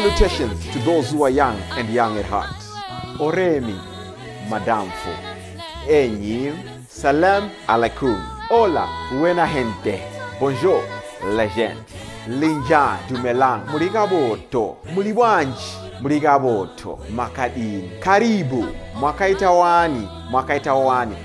Salutations to those who are young and young at heart. Oremi, Madamfo, Enyim, Salam alaikum. Hola, buena gente. Bonjour, la gente. Linja dumelang. Murigaboto. Muliwanji. Murigaboto. Makadini. Karibu. Mwakaitawani.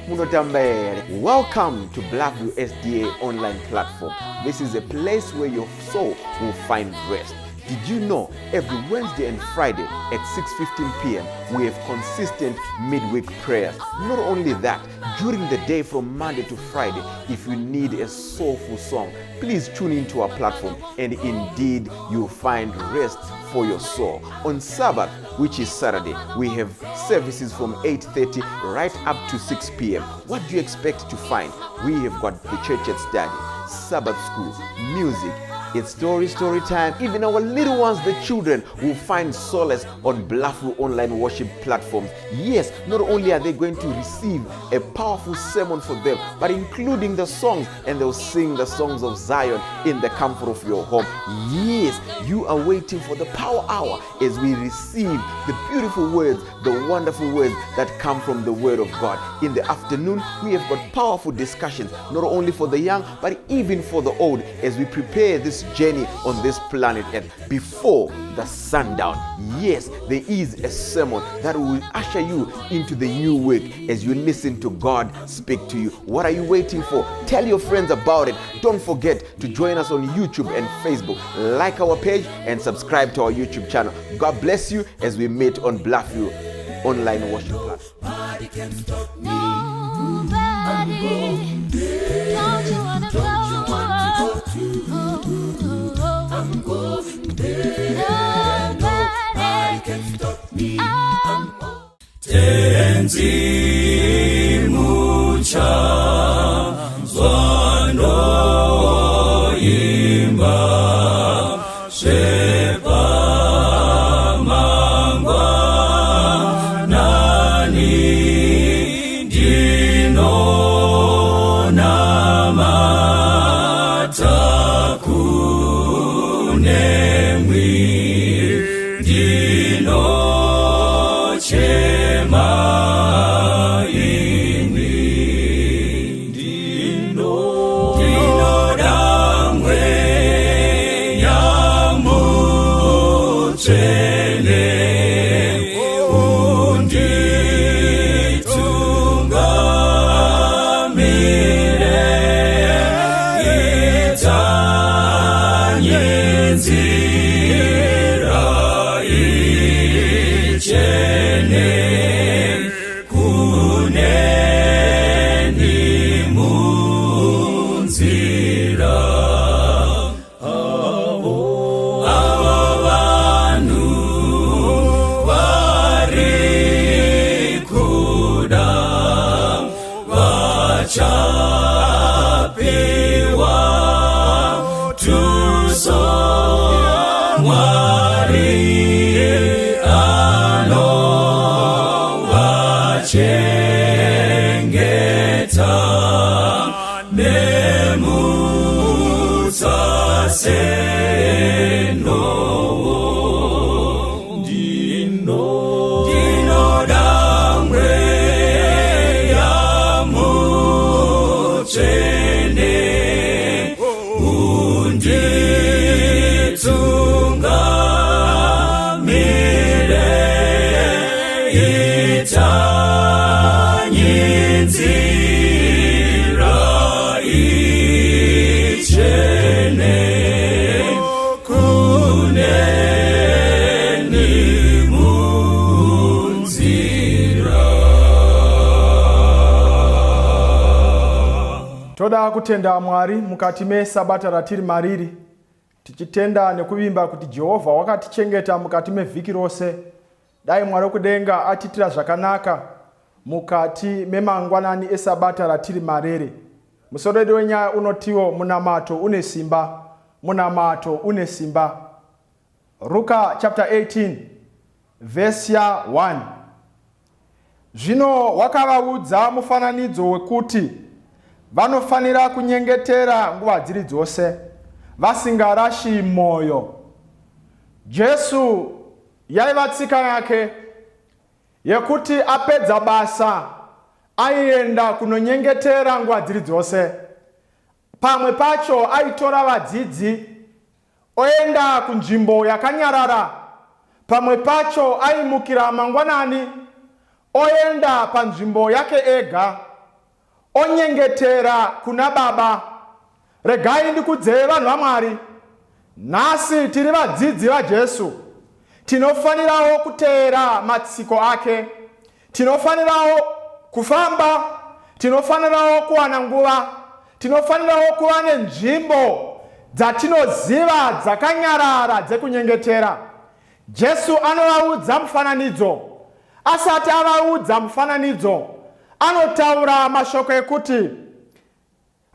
Munotambere. Welcome to Blackview SDA online platform. This is a place where your soul will find rest. Did you know every Wednesday and Friday at 6:15 p.m. we have consistent midweek prayers? Not only that, during the day from Monday to Friday, if you need a soulful song, please tune into our platform and indeed you'll find rest for your soul. On Sabbath, which is Saturday, we have services from 8:30 right up to 6 p.m. What do you expect to find? We have got the church at study, Sabbath school, music. It's story time. Even our little ones, the children, will find solace on Blackview online worship platforms. Yes, not only are they going to receive a powerful sermon for them, but including the songs, and they'll sing the songs of Zion in the comfort of your home. Yes, you are waiting for the power hour as we receive the beautiful words, the wonderful words that come from the Word of God. In the afternoon, we have got powerful discussions, not only for the young, but even for the old, as we prepare this journey on this planet Earth before the sundown. Yes, there is a sermon that will usher you into the new week as you listen to God speak to you. What are you waiting for? Tell your friends about it. Don't forget to join us on YouTube and Facebook. Like our page and subscribe to our YouTube channel. God bless you as we meet on Blackview online worship platform. Nobody can stop me. Don't you wanna go? I'm going there. Nobody can stop me. Tenzi mucha zwano imba shepa mangwa nani dino namata Toda kutenda Mwari mukati me sabata ratiri mariri. Tichitenda nekuvimba kuti Jehova wakatichengeta mukati me vhiki rose. Dai Mwari kudenga atitira zvakanaka mukati memangwanani esabata ratiri marere. Musorero wenya unotiwo Munamato Une Simba. Munamato Une Simba. Luka chapter 18 verse 1. Zvino wakavaudza mufananidzo wekuti vanofanira kunyengetera nguva dziri dzose vasingarashi moyo. Jesu yaiva tsika yake yekuti apedza basa aienda kunonyengetera nguva dziri dzose. Pamwe pacho aitora vadzidzi oenda kunzvimbo yakanyarara. Pamwe pacho aimukira mangwanani oenda panzvimbo yake ega onyengetera kuna Baba. Regai ndikudzeye vanhu vaMwari, nhasi tiri vadzidzi vaJesu. Tinofanirawo kuteera matsiko ake, tinofanirawo kufamba, tinofanirawo kuwana nguva, tinofanirawo kuva nenzvimbo dzatinoziva dzakanyarara dzekunyengetera. Jesu anovaudza mufananidzo. Asati avaudza mufananidzo, anotaura mashoko ekuti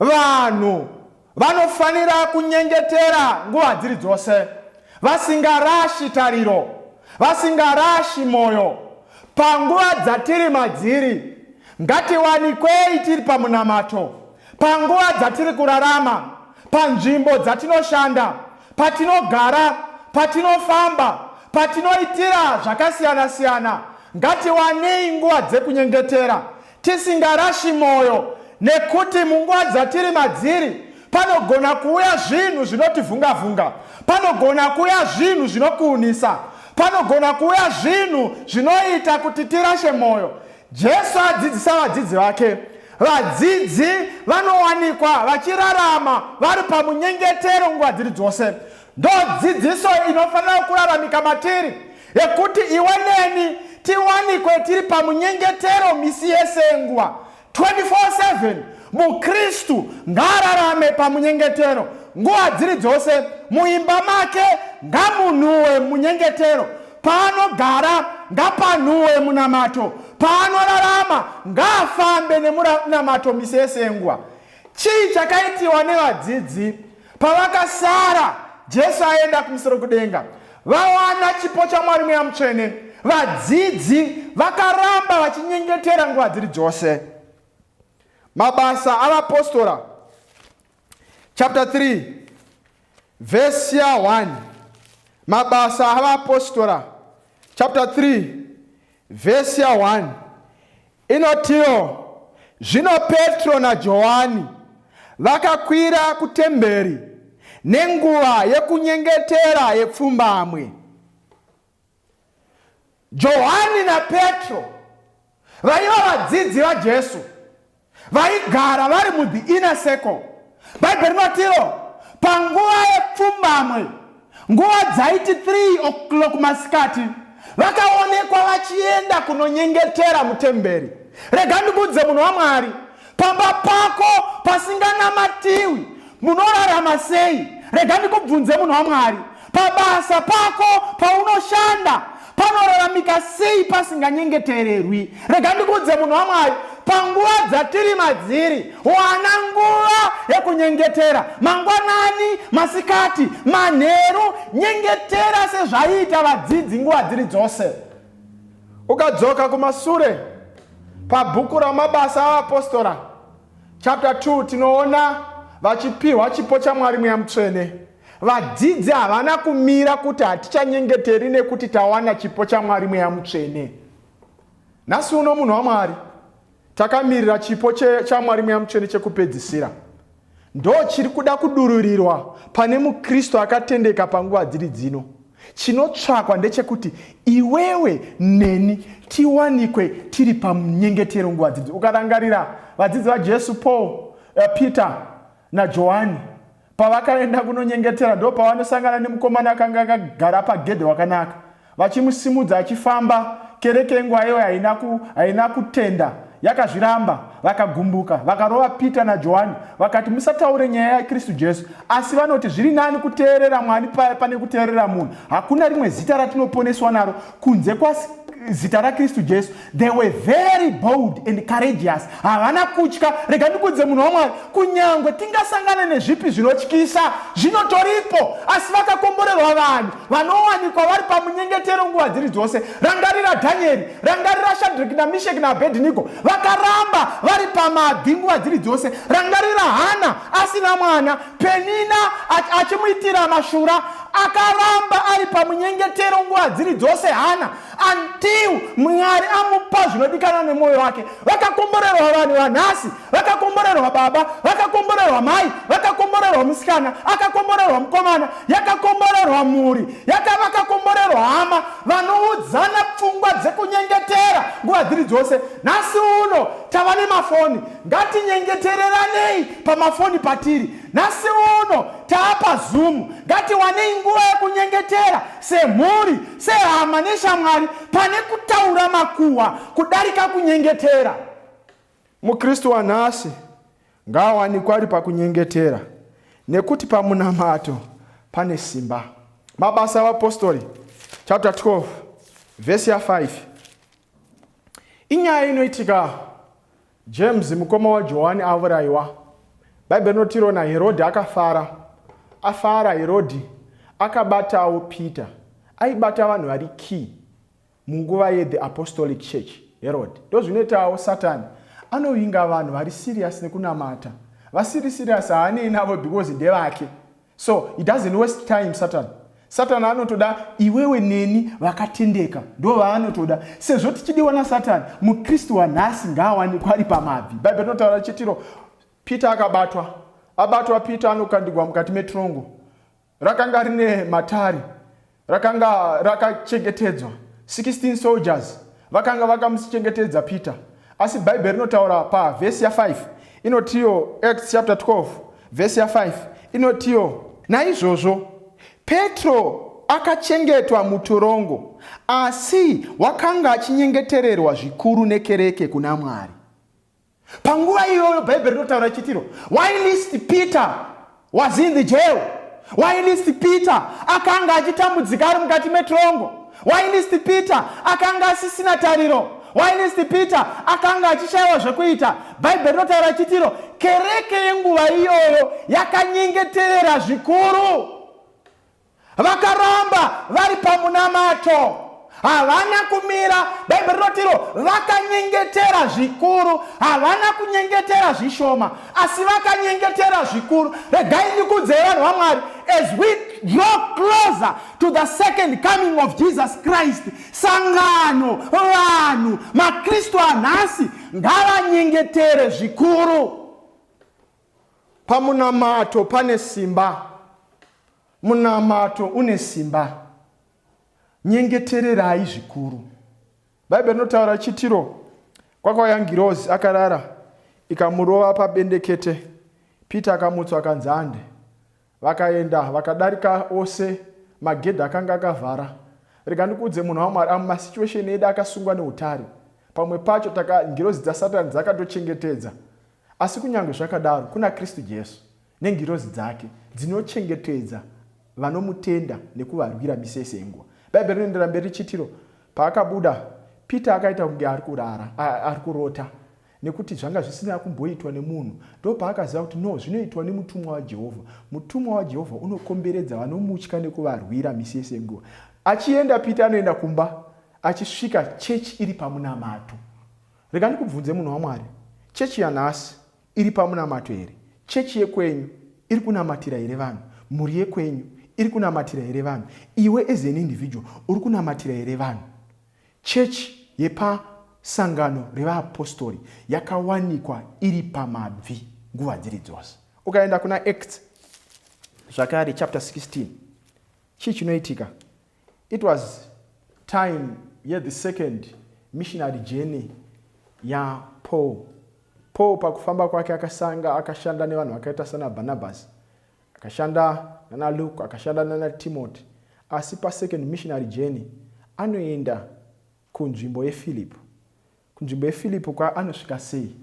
vanhu vanofanira kunyengetera nguva dziri dzose, vasingarashi tariro, vasingarashi moyo. Panguva dzatiri madziri, ngatiwanikwei tiri pamunamato. Panguva dzatiri kurarama, panzvimbo dzatinoshanda, patinogara, patinofamba, patinoitira zvakasiyana siyana, ngatiwanei nguva dzekunyengetera tisingarashi moyo, nekuti munguva dzatiri madziri panogona kuuya zvinhu zvinotivhunga-vhunga, panogona kuuya zvinhu zvinokuunisa, panogona kuuya zvinhu zvinoita kuti tirashe moyo. Jesu adzidzisa vadzidzi vake. Vadzidzi vanowanikwa vachirarama vari pamunyengetero nguva dziri dzose. Ndo dzidziso inofanira kuraramika matiri, yekuti iwe neni tiwanikwe tiri pamunyengetero misi yese yenguva 24/7. Mukristu ngararame pamunyengetero nguva dziri dzose. Muimba make ngamunhuwe munyengetero, paanogara ngapanhuwe munamato, paanorarama ngafambe nemunamato misi yese yenguva. Chii chakaitiwa nevadzidzi pavakasara Jesu aenda kumusoro kudenga? Vawana chipo chaMwari Mweya Mutsvene. Vadzidzi vakaramba vachinyengetera nguva dziri dzose. Mabasa avapostora chapter 3 verse 1. Mabasa avapostora chapter 3 verse 1 inotiwo, zvino Petro naJohani vakakwira kutemberi nenguva yekunyengetera yepfumbamwe. Johani na Petro vaiva vadzidzi vaJesu, vaigara vari mudhi inner circle. Bhaibheri rinotiro panguva yepfumbamwe, nguva dzaiti 3 o'clock masikati, vakaonekwa vachienda kunonyengetera mutemberi. Rega ndikudze munhu waMwari, pamba pako pasinganamatiwi munorarama sei? Rega ndikubvunze munhu waMwari, pabasa pako paunoshanda panoraramika sei pasinganyengetererwi? Rega ndikudze munhu waMwari, panguva dzatiri madziri wana nguva yekunyengetera. Mangwanani, masikati, manheru, nyengetera sezvaita vadzidzi nguva dziri dzose. Ukadzoka kumasure pabhuku ramabasa avapostora chapter 2 tinoona vachipiwa chipo chaMwari Mweya Mutsvene. Vadzidzi havana kumira kuti hatichanyengeteri nekuti tawana chipo chaMwari Mweya Mutsvene. Nhasi uno munhu waMwari takamirira chipo chaMwari Mweya Mutsvene chekupedzisira. Ndo chiri kuda kudururirwa pane mukristu akatendeka panguva dziri dzino. Chinotsvakwa ndechekuti iwewe neni tiwanikwe tiri pamunyengetero nguva dzidzi. Ukarangarira vadzidzi vaJesu, Paul, Peter naJohani pavakaenda kunonyengetera, ndo pavanosangana nemukomana akanga akagara pagedhe wakanaka, vachimusimudza achifamba. Kereke yenguva iyoyo haina kutenda, yakazviramba, vakagumbuka, vakarova Peter naJohani vakati, musataure nyaya yaKristu Jesu, asi vanoti zviri nani kuteerera Mwari pane kuteerera munhu. Hakuna rimwe zita ratinoponeswa naro kunze zita raKristu Jesu. They were very bold and courageous. Havana kutya. Rega ndikudze munhu waMwari, kunyangwe tingasangana nezvipi zvinotyisa zvinotoripo, asi vakakomborerwa vanhu vanowanikwa vari pamunyengetero nguva dziri dzose. Rangarira Danieri, rangarira Shadrach naMeshach naAbednego, vakaramba vari pamabvi nguva dziri dzose. Rangarira Hana asina mwana, Penina achimuitira mashura, akaramba ari pamunyengetero nguva dziri dzose hana until Mwari amupa zvinodikana nemwoyo wake. Vakakomborerwa vanhu vanhasi, vakakomborerwa baba, vakakomborerwa mai, vakakomborerwa musikana, akakomborerwa mukomana, yakakomborerwa mhuri, vakakomborerwa hama, vanoudzana pfungwa dzekunyengetera nguva dziri dzose. Nhasi uno tava nemafoni, ngatinyengetereranei pamafoni patiri. Nhasi uno taapa Zoom, ngatiwanei nguva yekunyengetera semhuri, sehama neshamwari, pane kutaura makuhwa kudarika kunyengetera. Mukristu wanhasi ngaawanikwe ari pakunyengetera, nekuti pamunamato pane simba. Mabasa avapostori chapter 12 verse ya 5. Inyaya inoitika James mukoma waJohani avurayiwa. Bhaibheri rinotirona Herodhi afara Herodhi akabatawo Peter. Aibata vanhu vari key munguva yeThe Apostolic Church. Herod ndozvinoitawo Satani anovinga vanhu vari serious nekunamata. Vasiri serious haanei navo because ndevake. So it doesn't waste time. Satani anotoda iwewe neni vakatendeka, ndo vaanotoda. Sezvo tichidiwa naSatani, mukristu wanhasi ngaawanikwe ari pamabvi. Bhaibheri rinotaura chitiro Peter abatwa Peter anokandigwa mukati metrongo. Rakanga rine matari, rakanga rakachengetedzwa 16 soldiers vakanga vakamuchengetedza Peter. Asi Bhaibheri rinotaura pavhesi ya 5 inotiyo, Acts chapter 12 vhesi ya 5 inotiyo, naizvozvo Petro akachengetwa mutorongo, asi wakanga achinyengetererwa zvikuru nekereke kuna Mwari. Panguva iyoyo Bhaibheri rinotaura chitiro, whilst Peter was in the jail, whilst Peter akanga achitambudzika ari mukati metrongo, whilst Peter akanga asisina tariro, whilst Peter akanga achishayiwa zvekuita, Bhaibheri rinotaura chitiro kereke yenguva iyoyo yakanyengeterera zvikuru. Vakaramba vari pamunamato, havana kumira. Bhaibheri rinotiro vakanyengetera zvikuru, havana kunyengetera zvishoma, asi vakanyengetera zvikuru. Regai ndikudze vanhu vaMwari, as we draw closer to the second coming of Jesus Christ, sangano, vanhu, makristu anhasi ngavanyengetere zvikuru. Pamunamato pane simba. Munamato une simba. Nyengetererai zvikuru. Bhaibheri rinotaura chitiro, kwakauya ngirozi akarara ikamurova pabendekete. Peter akamutswa akanzande. Vakaenda vakadarika ose magedha akanga akavhara. Rega ndikudze munhu waMwari, masituation edu akasungwa neutare. Pamwe pacho ngirozi dzaSatani dzakatochengetedza. Asi kunyange zvakadaro kuna Kristu Jesu nengirozi dzake dzinochengetedza vanomutenda nekuvarwira misese yenguva. Bhaibheri rinoendera mberi chitiro, paakabuda Peter akaita kunge ari kurota, nekuti zvanga zvisina kumboitwa nemunhu. Ndo paakaziva kuti no, zvinoitwa nemutumwa waJehovha. Mutumwa waJehovha unokomberedza vanomutya nekuvarwira misese yenguva. Achienda Peter anoenda kumba, achisvika chechi iri pamunamato. Rega ndikubvunze munhu waMwari, chechi yanhasi iri pamunamato here? Chechi yekwenyu iri kunamatira here vanhu? Mhuri yekwenyu iri kunamatira here vanhu? Iwe as an individual uri kunamatira here vanhu? Chechi yepasangano revaapostoli yakawanikwa iri pamabvi nguva dziri dzose. Ukaenda kuna Acts zvakare chapter 16, chii chinoitika? It was time the second missionary journey ya Paul pakufamba kwake akashanda nevanhu vakaita sana Barnabas, akashanda nana Luke, akashanda nana Timothy. Asi pa second missionary journey anoenda kunzvimbo yeFilipo. Kunzvimbo yeFilipo kwa anosvika sei?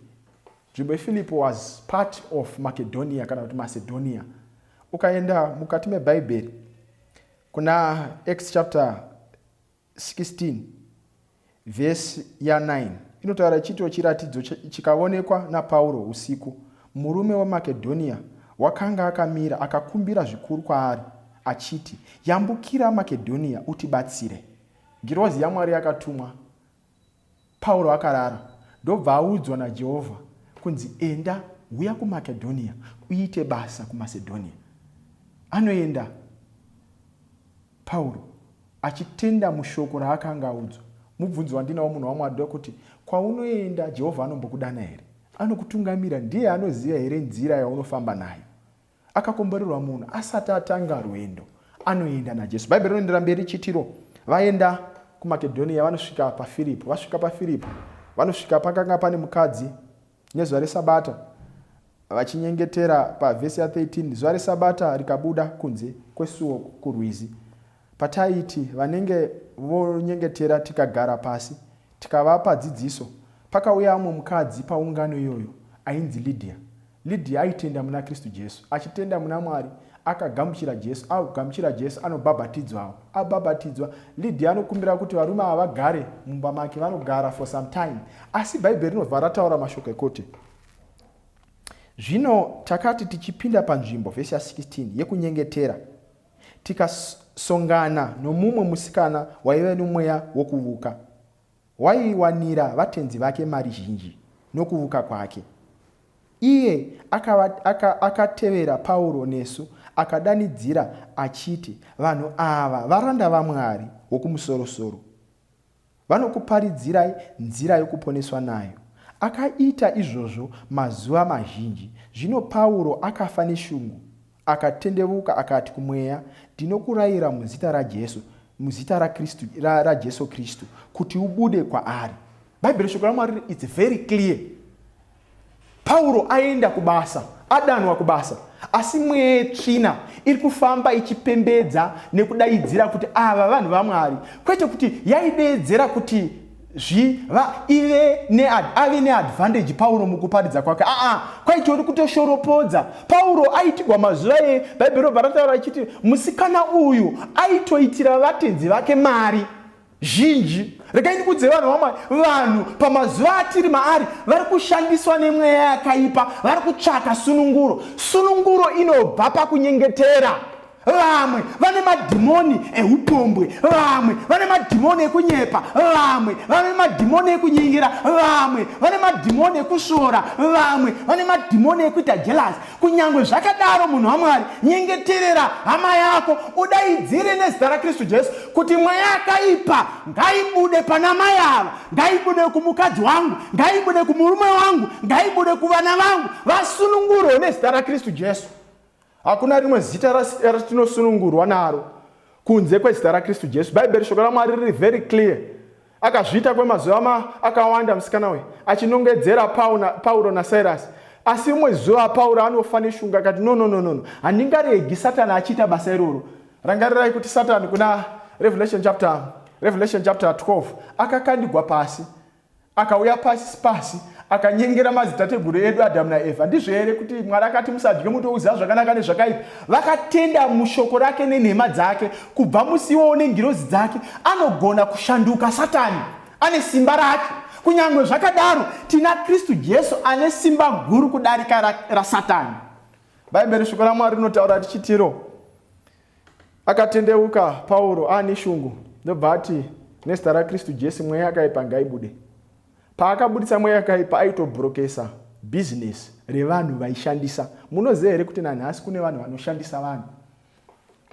Nzvimbo yeFilipo was part of Macedonia kana kuti Macedonia. Ukaenda mukati meBhaibheri kuna Acts chapter 16 verse ya 9 inotaura chitiro chiratidzo chikaonekwa naPauro usiku. Murume weMakedhonia wakanga akamira akakumbira zvikuru kwaari achiti, yambukira Makedhonia utibatsire. Ngirozi yaMwari yakatumwa. Pauro akarara, ndobva audzwa naJehovha kunzi enda uya kuMakedhonia uite basa kuMacedonia. Anoenda Pauro achitenda mushoko raakanga audzwa. Mubvunzo wandinawo munhu wamwari kuti kwaunoenda Jehovha anombokudana here? Anokutungamira, ndiye anoziva here nzira yaunofamba nayo. Akakomborerwa munhu asati atanga rwendo, anoenda naJesu. Bhaibheri rinoendera mberi chitiro. Vaenda kuMakedhonia, vanosvika paFiripo. Vasvika paFiripo, vanosvika pakanga pane mukadzi nezuva reSabata, vachinyengetera pavhesi ya13. Zuva reSabata rikabuda kunze kwesuo kurwizi. Pataiti vanenge vonyengetera tikagara pasi, tikavapa dzidziso. Pakauya mumwe mukadzi paungano iyoyo ainzi Lydia. Lydia aitenda muna Kristu Jesu. Achitenda muna Mwari, akagamuchira Jesu. Agamuchira Jesu anobhabhatidzwawo. Abhabhatidzwa, Lydia anokumbira kuti varume ava vagare mumba make. Vanogara for some time. Asi Bhaibheri rinobva rataura mashoko ekuti zvino takati tichipinda panzvimbo, vhesi ya16, yekunyengetera, tikasongana nomumwe musikana waiva nomweya wokuvuka. Waiwanira vatenzi vake mari zhinji nokuvuka kwake. Iye akatevera Pauro nesu, akadanidzira achiti, vanhu ava varanda vaMwari wokumusoro-soro, vanokuparidzirai nzira yokuponeswa nayo. Akaita izvozvo mazuva mazhinji. Zvino Pauro akafa neshungu, akatendeuka akati kumweya, ndinokurayira muzita raJesu, muzita raJesu Kristu, kuti ubude kwaari. Bhaibheri shoko raMwari it's very clear. Pauro aenda kubasa, adanwa kubasa, asi mweya yetsvina iri kufamba ichipembedza nekudaidzira kuti ava vanhu vaMwari. Kwete kuti yaidedzera kuti ave neadvantage Pauro mukuparidza kwake. Kwaitori kutoshoropodza. Pauro aitigwa mazuva Bhaibheri robva rataura achiti musikana uyu aitoitira vatenzi vake mari zhinji. Regai ndikudze vanhu vaMwari, vanhu pamazuva atiri maari vari kushandiswa nemweya yakaipa, vari kutsvaka sununguro. Sununguro inobva pakunyengetera. Vamwe vane madhimoni eupombwe, vamwe vane madhimoni ekunyepa, vamwe vane madhimoni ekunyingira, vamwe vane madhimoni ekusvora, vamwe vane madhimoni ekuita jealous. Kunyangwe zvakadaro, munhu waMwari, nyengeterera hama yako, udaidzire nezita raKristu Jesu kuti mweya yakaipa ngaibude pana mai ava, ngaibude kumukadzi wangu, ngaibude kumurume wangu, ngaibude kuvana vangu. Vasunungurwe nezita raKristu Jesu. Hakuna rimwe zita ratinosunungurwa naro kunze kwezita raKristu Jesu. Bhaibheri shoko raMwari riri very clear. Akazvita kwemazuva akawanda musikana we achinongedzera Pauro naSirasi. Asi rimwe zuva Pauro anofa neshunga akati no, handingaregi Satani achiita basa iroro. Rangarirai kuti Satani kuna Revelation chapter 12 akakandigwa pasi, akauya pasi akanyengera madzitateguru edu Adamu naEvha. Ndizvo here kuti Mwari akati musadye muti wouziva zvakanaka nezvakaipa? Vakatenda mushoko rake nenhema dzake. Kubva musi iwowo nengirozi dzake anogona kushanduka Satani. Ane simba rake. Kunyangwe zvakadaro tina Kristu Jesu ane simba guru kudarika raSatani. Bhaibheri shoko raMwari rinotaura tichitiro, akatendeuka Pauro ane shungu, ndobva ati nezita raKristu Jesu mweya yakaipa ngaibude. Paakabudisa mweya yakaipa aitobhurokesa business revanhu vaishandisa. Munoziva here kuti nanhasi kune vanhu vanoshandisa vanhu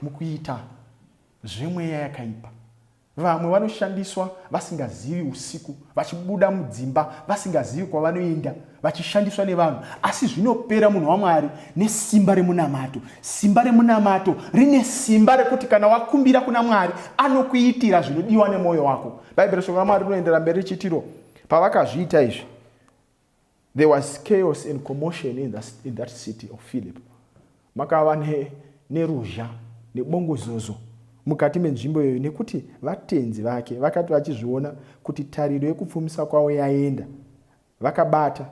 mukuita zvemweya yakaipa. Vamwe vanoshandiswa vasingazivi usiku, vachibuda mudzimba vasingazivi kwavanoenda, vachishandiswa nevanhu. Asi zvinopera munhu waMwari nesimba remunamato. Simba remunamato rine simba rekuti kana wakumbira kuna Mwari anokuitira zvinodiwa nemwoyo wako. Bhaibheri shoko raMwari rinoendera mberi chitiro. Pavakazviita izvi, there was chaos and commotion in that city of Philip. Makava neruzha nebongozozo mukati menzvimbo iyoyo, nekuti vatenzi vake vakati vachizviona kuti tariro yekupfumisa kwavo yaenda, vakabata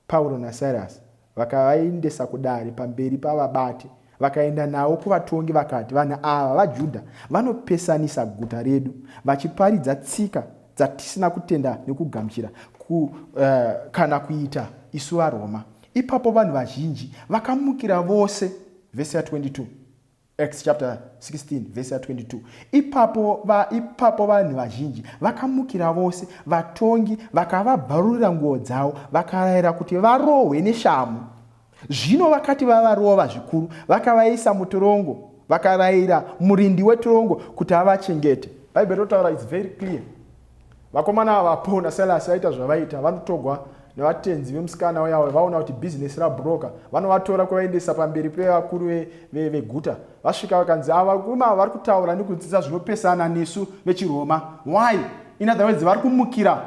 Pauro naSirasi vakavaendesa kudare pamberi pavabati, vakaenda navo kuvatongi vakati, vanhu ava vaJudha vanopesanisa guta redu vachiparidza tsika dzatisina kutenda nekugamuchira kana kuita isu vaRoma. Ipapo vanhu vazhinji vakamukira vose. Vhesi ya22, Acts chapter 16 vhesi ya22. Ipapo vanhu vazhinji vakamukira vose, vatongi vakavabvarurira nguo dzavo, vakarayira kuti varohwe neshamu. Zvino vakati vavarova zvikuru, vakavaisa mutorongo vakarayira murindi wetorongo kuti avachengete. Bhaibheri rotaura it's very clear. Vakomana ava Paul naSilas vaita zvavaita, vanotogwa nevatenzi vemusikana yavo, vaona kuti bhizinesi rabhuroka, vanovatora kuvaendesa pamberi pevakuru veguta. Vasvika vakanzi ava varume vari kutaura nekudzidza zvinopesana nesu vechiRoma. Why? In other words, vari kumukira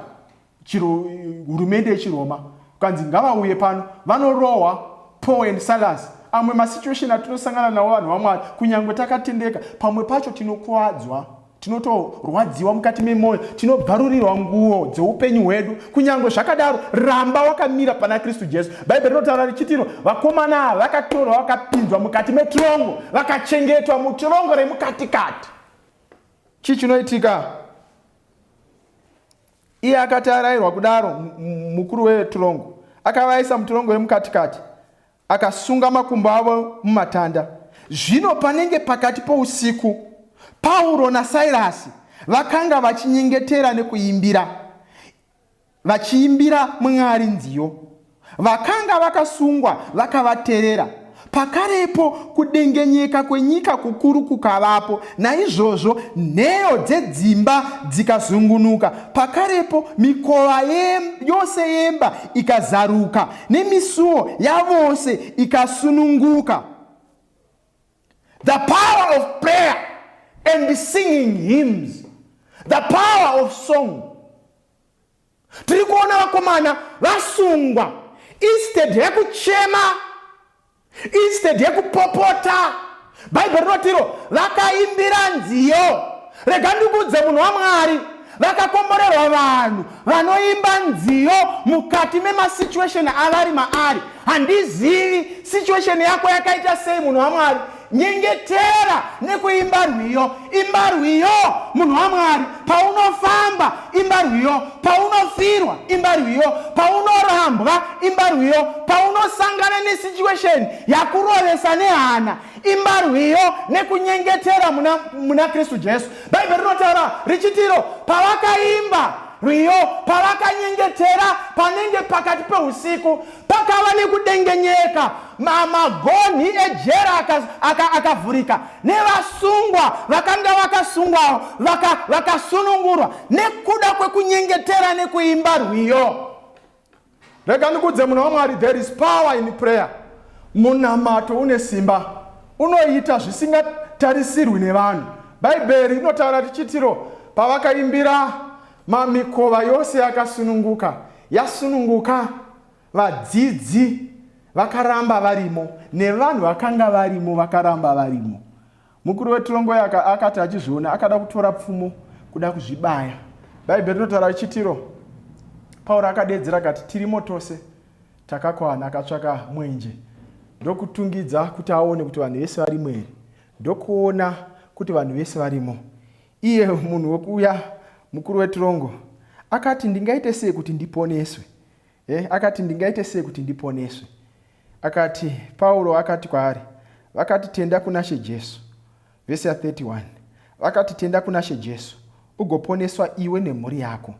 hurumende yechiRoma. Ukanzi ngavauye pano, vanorohwa Paul and Silas. Amwe masituation atinosangana nawo vanhu vamwari, kunyangwe takatendeka, pamwe pacho tinokuwadzwa, tinotorwadziwa mukati memwoyo, tinobvarurirwa nguo dzeupenyu hwedu. Kunyangwe zvakadaro, ramba wakamira pana Kristu Jesu. Bhaibheri rinotaura richitiro, vakomana ava vakatorwa vakapinzwa mukati metorongo, vakachengetwa mutorongo remukatikati. Chii chinoitika? Iye akati arayirwa kudaro, mukuru wetorongo akavaisa mutorongo remukatikati, akasunga makumbo avo mumatanda. Zvino panenge pakati pousiku, Pauro naSilasi vakanga vachinyengetera nekuimbira, vachiimbira Mwari nziyo. Vakanga vakasungwa vakavaterera. Pakarepo kudengenyeka kwenyika kukuru kukavapo, naizvozvo nheyo dzedzimba dzikazungunuka. Pakarepo mikova yose yemba ikazaruka, nemisuo yavose ikasununguka. The power of prayer and singing hymns, the power of song. Tiri kuona vakomana vasungwa, instead yekuchema, instead yekupopota, Bhaibheri rinotiro vakaimbira nziyo. Rega ndikudze munhu waMwari, vakakomborerwa vanhu vanoimba nziyo mukati memasituation avari maari. Handizivi situation yako yakaita sei munhu waMwari. Nyengetera nekuimba rwiyo. Imba rwiyo munhu waMwari. Paunofamba imba rwiyo, paunofirwa imba rwiyo, paunorambwa imba rwiyo, paunosangana nesituation yakurovesa nehana imba rwiyo, nekunyengetera muna Kristu Jesu. Bhaibheri rinotaura richitiro, pavakaimba rwiyo, pavakanyengetera panenge pakati peusiku, pakava nekudengenyeka, magonhi ejera akavhurika, nevasungwa vakanga vakasungwa vakasunungurwa nekuda kwekunyengetera nekuimba rwiyo. Rega ndikudze munhu waMwari, there is power in prayer. Munamato une simba, unoita zvisingatarisirwi nevanhu. Bhaibheri rinotaura richitiro, pavakaimbira mamikova yose yasununguka, vadzidzi vakaramba varimo, nevanhu vakanga varimo vakaramba varimo. Mukuru wetorongo akati achizviona akada kutora pfumo kuda kuzvibaya. Bhaibheri rinotaura richitiro, Pauro akadedzera akati tirimo tose, takakwana. Akatsvaka mwenje ndokutungidza kuti aone kuti vanhu vese varimo here, ndokuona kuti vanhu vese varimo. Iye munhu wekuya mukuru wetorongo akati ndingaite sei kuti ndiponeswe? Akati ndingaite sei kuti ndiponeswe? Akati Pauro akati kwaari, vakati tenda kuna She Jesu. Vesi 31. Vakati tenda kuna She Jesu ugoponeswa iwe nemhuri yako.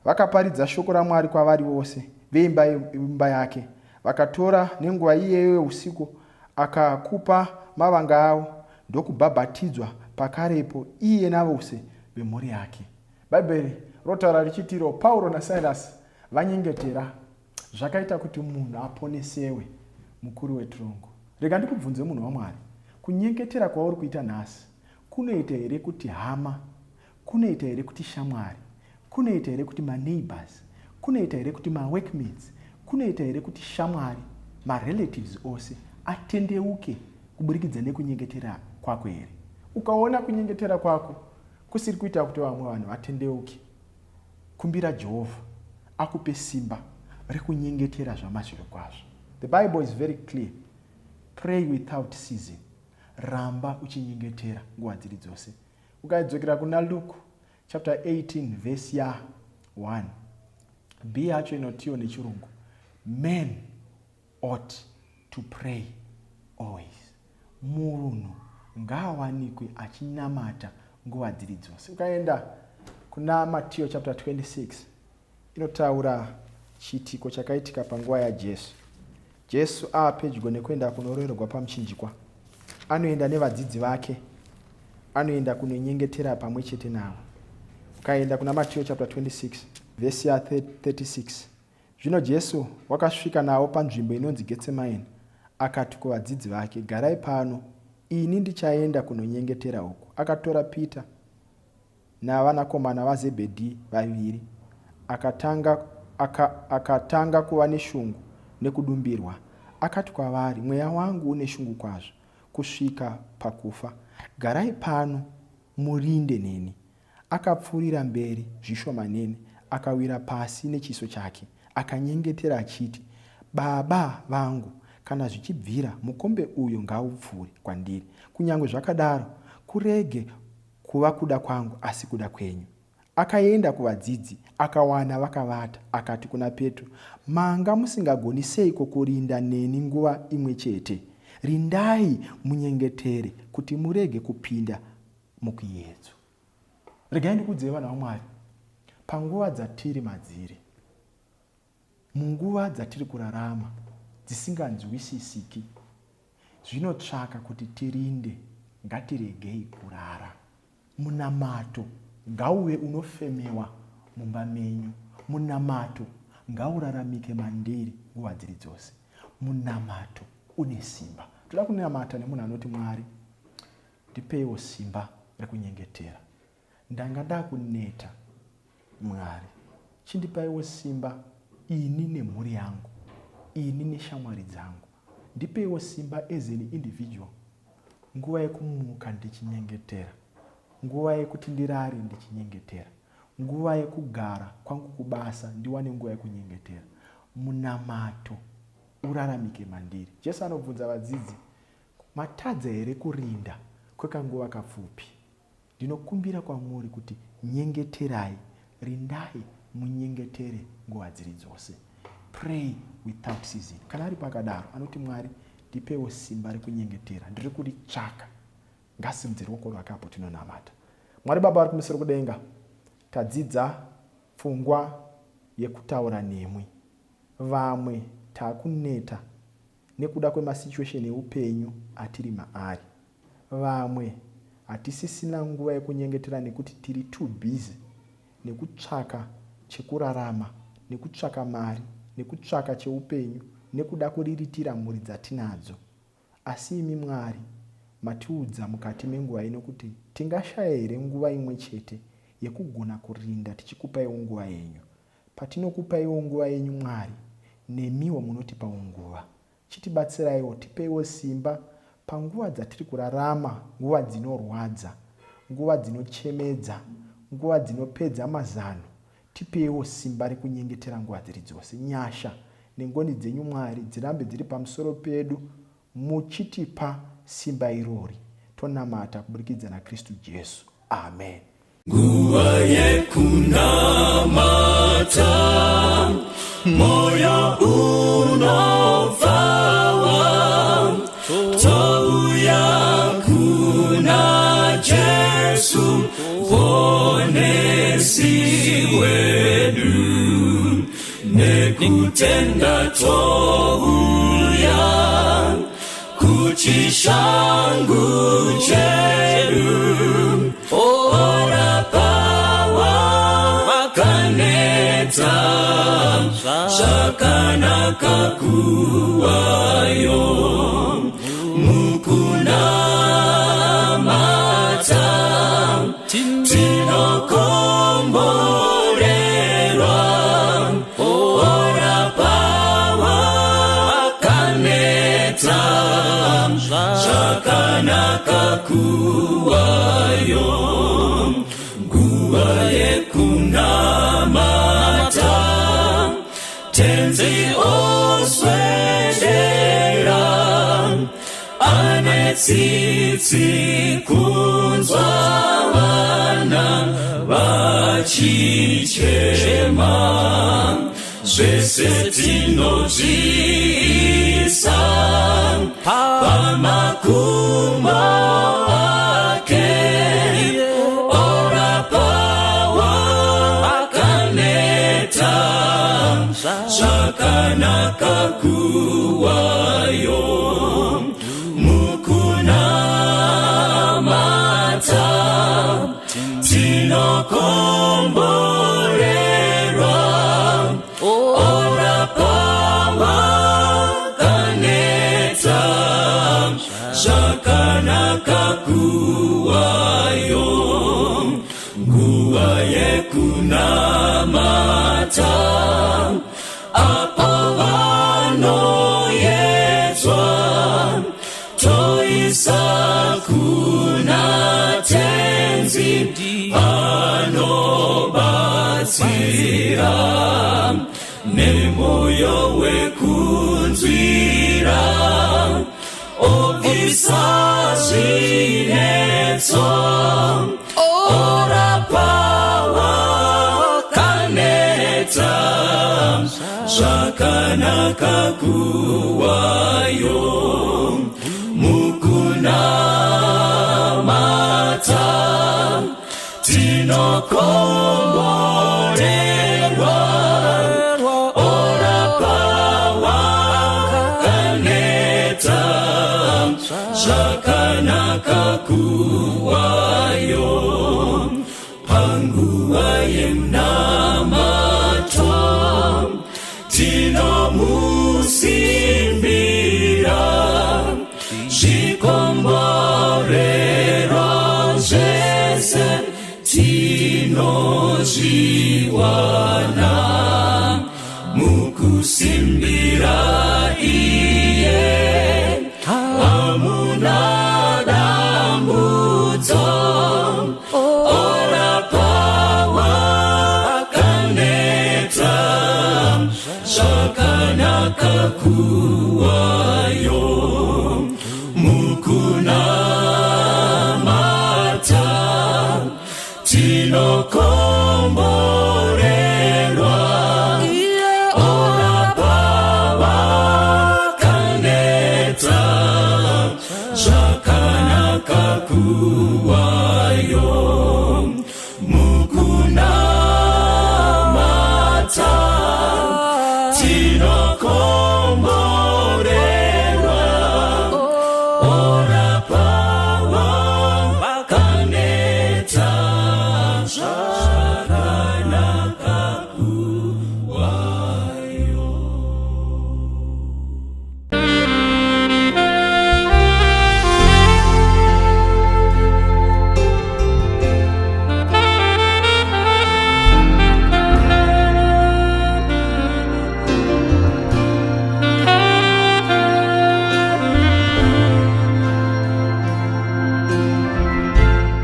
Vakaparidza shoko raMwari kwavari vose veimba yake. Vakatora nenguva iyeyo usiku akakupa mavanga avo ndokubhabhatidzwa pakarepo iye navose vemhuri yake. Bhaibheri rotaura richitiro, Pauro naSilas vanyengetera zvakaita kuti munhu aponesewe. Mukuru wetorongo, rega ndikubvunze munhu waMwari, kunyengetera kwauri kuita nhasi kunoita here kuti hama, kunoita here kuti shamwari, kunoita here kuti maneighbors, kunoita here kuti maworkmates, kunoita here kuti shamwari, marelatives ose atendeuke kuburikidza nekunyengetera kwako here? Ukaona kunyengetera kwako kusiri kuita kuti vamwe vanhu vatendeuke, kumbira Jehovha akupe simba rekunyengetera zvamazviro kwazvo. The Bible is very clear. Pray without ceasing. Ramba uchinyengetera nguva dziri dzose. Ukaidzokera kuna Luke chapter 18 verse ya 1. B yacho inotiwo nechirungu, men ought to pray always. Munhu ngaawanikwe achinamata nguva dziri dzose. Ukaenda kuna Matthew chapter 26 inotaura chitiko chakaitika panguva yaJesu. Jesu pedyo nekuenda kunororerwa pamuchinjikwa, anoenda nevadzidzi vake, anoenda kunonyengetera pamwe chete navo. Ukaenda kuna Matthew chapter 26 verse ya 36, zvino Jesu wakasvika navo panzvimbo inonzi Getsemani, akati kuvadzidzi vake, garai pano, ini ndichaenda kunonyengetera uku. Akatora Pita navanakomana vaZebhedhi vaviri, akatanga kuva neshungu nekudumbirwa. Akati kwavari, mweya wangu une shungu kwazvo kusvika pakufa. Garai pano murinde neni. Akapfuurira mberi zvishomanene, akawira pasi nechiso chake, akanyengetera achiti, Baba vangu, kana zvichibvira mukombe uyo ngaupfuure kwandiri. Kunyange zvakadaro, kurege kuva kuda kwangu asi kuda kwenyu. Akaenda kuvadzidzi, akawana vakavata, akati kuna Petro, manga musingagoni seiko kurinda neni nguva imwe chete? Rindai munyengetere kuti murege kupinda mukuyedzo. Regai ndikudze vana vaMwari, panguva dzatiri madziri, munguva dzatiri kurarama dzisinganzwisisiki, zvinotsvaka kuti tirinde, ngatiregei kurara. Munamato ngauve unofemewa mumba menyu. Munamato ngauraramike mandiri nguva dziri dzose. Munamato une simba. Toda kunamata nemunhu anoti, Mwari, ndipeiwo simba rekunyengetera. Ndanga ndakuneta, Mwari, chindipaiwo simba, ini nemhuri yangu, ini neshamwari dzangu. Ndipeiwo simba as an individual. Nguva yekumuka ndichinyengetera, nguva yekuti ndirare ndichinyengetera, nguva yekugara kwangu kubasa ndiwane nguva yekunyengetera. Munamato uraramike mandiri. Jesu anobvunza vadzidzi, matadza here kurinda kwekanguva kapfupi? Ndinokumbira kwamuri kuti nyengeterai, rindai munyengetere nguva dziri dzose. Pray without ceasing. Kana ari pakadaro anoti, Mwari, ndipewo simba rekunyengetera, ndiri kuritsvaka. Ngasimudze ruoko rwake apo tinonamata. Mwari Baba vari kumusoro kudenga, tadzidza pfungwa yekutaura nemwi. Vamwe takuneta nekuda kwemasituation eupenyu atiri maari. Vamwe hatisisina nguva yekunyengetera nekuti tiri too busy nekutsvaka chekurarama, nekutsvaka mari, nekutsvaka cheupenyu, nekuda kuriritira mhuri dzatinadzo. Asi imi Mwari matiudza mukati menguva ino kuti tingashaya here nguva imwe chete yekugona kurinda tichikupaiwo nguva yenyu. Patinokupaiwo nguva yenyu Mwari, nemiwo munotipawo nguva. Chitibatsiraiwo, tipeiwo simba panguva dzatiri kurarama, nguva dzinorwadza, nguva dzinochemedza, nguva dzinopedza mazano. Tipeiwo simba rekunyengetera nguva dziri dzose. Nyasha nengoni dzenyu Mwari dzirambe dziri pamusoro pedu, muchitipa simba irori. Tonamata kuburikidza naKristu Jesu. Amen. Nguva yekunamata, moyo unovawa, touya kuna Jesu, ponesi wedu, nekutenda touya kuchishangu chedu. Ora pawa wakaneta, shakanaka kuwayo, mukunamata, tinokomborerwa. Ora pawa wakaneta, shakanaka kuwayo, nguva yekunamata, tenzi oswedera, anetsitsi kunzwa vana vachichema, zvese tinozviisa pamakumbo ake. Ora pawa akaneta, zvakanaka kuwayo, mukuna tinokomborerwa ora pawa kaneta zvakanaka kuwayo nguva yekunamata apo vanoyedzwa toisa kuna tenzi anobatsira nemoyo wekunzwira obvisa zvinetso ora pawa kaneta zvakanaka kuwayo mukunamata tinokomborerwa ora pawa kaneta zvakanaka kuwayo panguva yemunamato tinomusimbira zvikomborero zvese tinozviwana mukusimbira iye hamuna dambudzo ora pawa kaneta zvakanaka kuwa